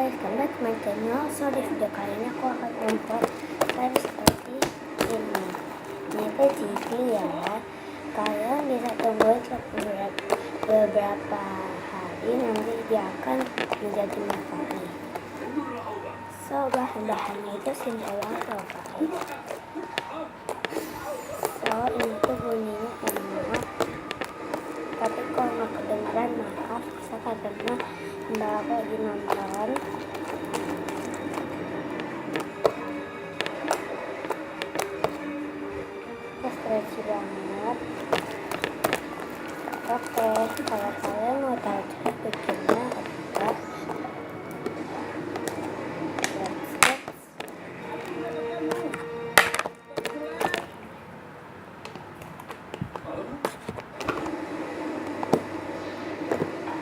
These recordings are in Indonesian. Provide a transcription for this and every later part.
guys, welcome back to my channel. So di video kali ini aku akan membuat slime seperti ini. Jika jika ya, kalian bisa tunggu beberapa hari, nanti dia akan menjadi matang. So bahan-bahannya itu simpel banget loh guys. So ini tuh bunyinya enak, tapi kalau nggak kedengeran maaf, karena mbak aku lagi nonton. Stretchy banget. Oke, kalau kalian mau tahu cara bikinnya adalah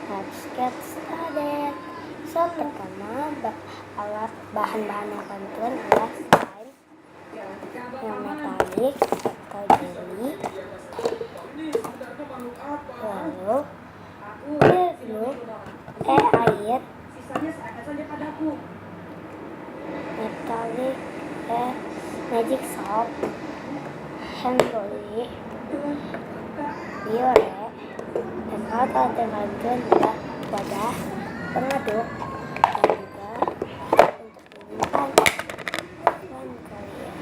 let's get started. So pertama alat bahan-bahan yang penting adalah slime yang metalik atau jelly, lalu air, metalik, magic salt, hand rolling, biore, dan alat bantuan adalah wadah pengaduk dan juga untuk menyimpan kalian.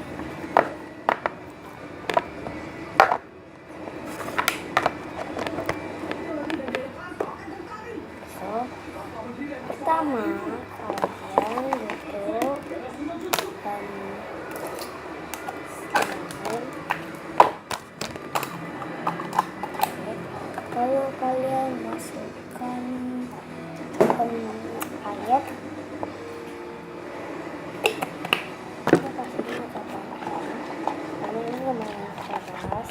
So pertama kalian butuh lalu kalian masukkan air. Kita kasih dulu catatan karena ini lumayan keras.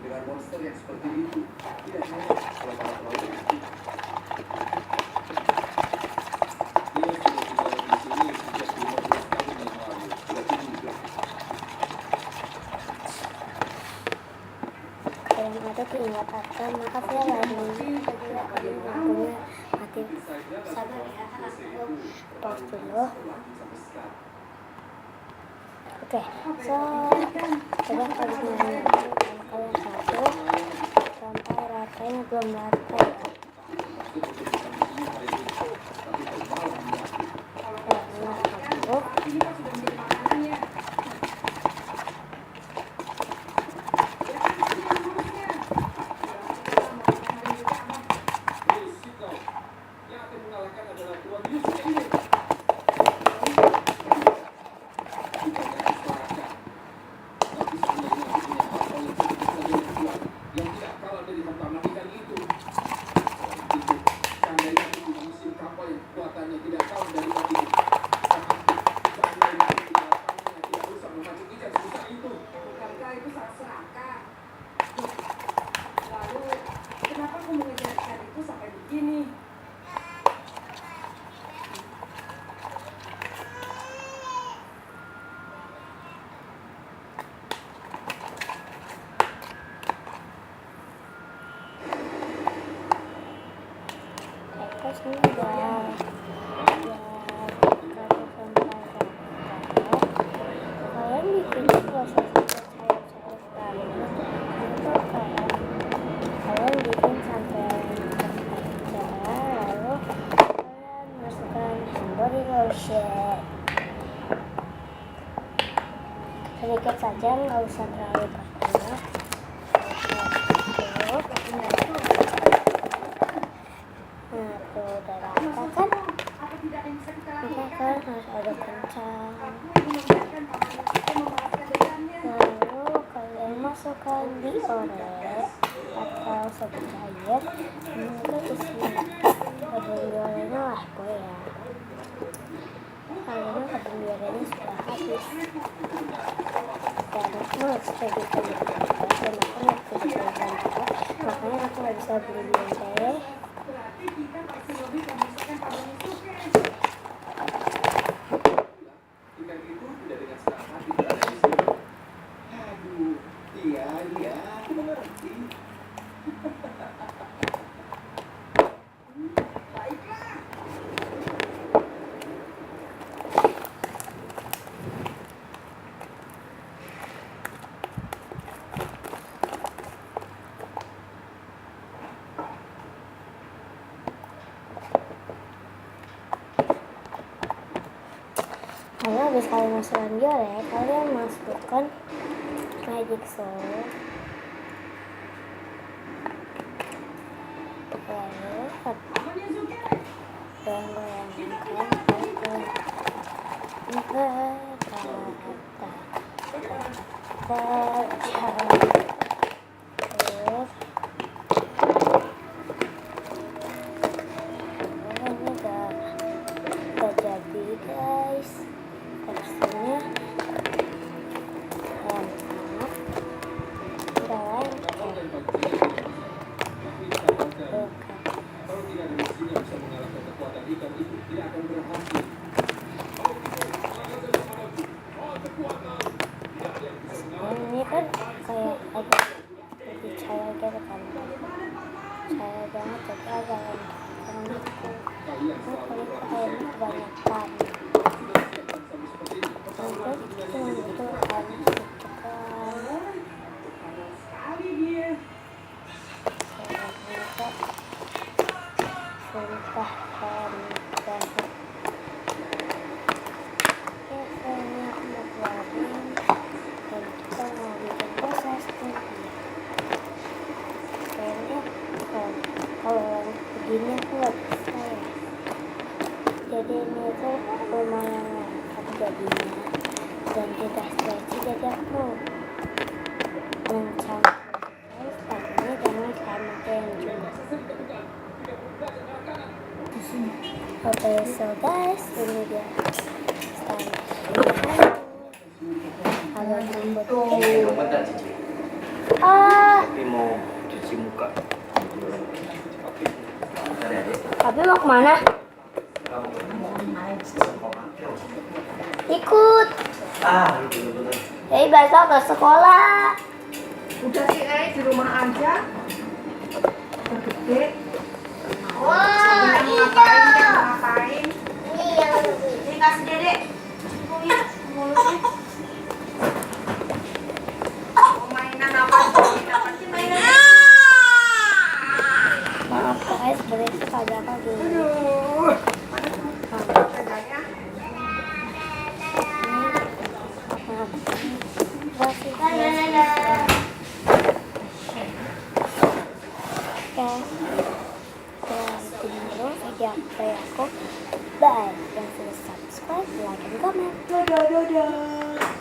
Dengan monster yang seperti itu, tidak hanya kalau para pelaut dia sudah tinggal di sini sejak 15 tahun yang lalu. Tapi juga Kalian ada keingatan, maaf ya lain lampunya mati. Sabar ya, aku pause dulu. Oke, so coba kalian satu sampai ratanya belum rata ya. Kenapa aku mengejarkan itu sampai begini? Terus ini udah kalian bikin proses kalian bikin sampai aja, lalu kalian masukkan body lotion sedikit saja, nggak usah terlalu banyak. Nah tuh udah rata kan, maka kalian harus aduk kencang. Lalu kalian masukkan biore atau sabun cair, itu isi sabun biorenya lah ya. Karena sabun biorenya sudah habis dan aku harus jadi dan aku makanya aku nggak bisa beli biore. Lalu habis kalian masukkan bioret, kalian masukkan magic soul. Lalu gak jadi guys teksturnya. Kalau tidak ada mesin yang bisa mengalahkan kekuatan ikan itu, tidak akan berhasil. Ini kan kayak agak lebih cahaya gitu kan, cahaya banget tapi agak karena kalau airnya kebanyakan sampai cuma itu kan Sekali dia. sumpah banget. Ya soalnya aku mau keluarin dan kita mau bikin proses nanti. Kayaknya kalau yang begini aku nggak bisa ya. Jadi ini tuh lumayan lengkap jadinya dan kita stretch jadi aku mencampur ini jangan pakai yang cuma. Oke, so guys, ini dia agak lembut. Bentar Cici, tapi mau cuci muka. Bentar ya, Dek. Tapi mau kemana? Ikut. Bener-bener. Jadi besok ke sekolah. Udah sih di rumah aja. Udah gede. Wah, Ngapain? ini yang lebih. Ini kasih dedek. Punya mulutnya. Mau mainan apa? Dapat sih mainan. Maaf guys, berisik aja kak dulu. Aduh. Pedanya. Video aku, bye. Dan sudah subscribe, like, and comment. Dadah.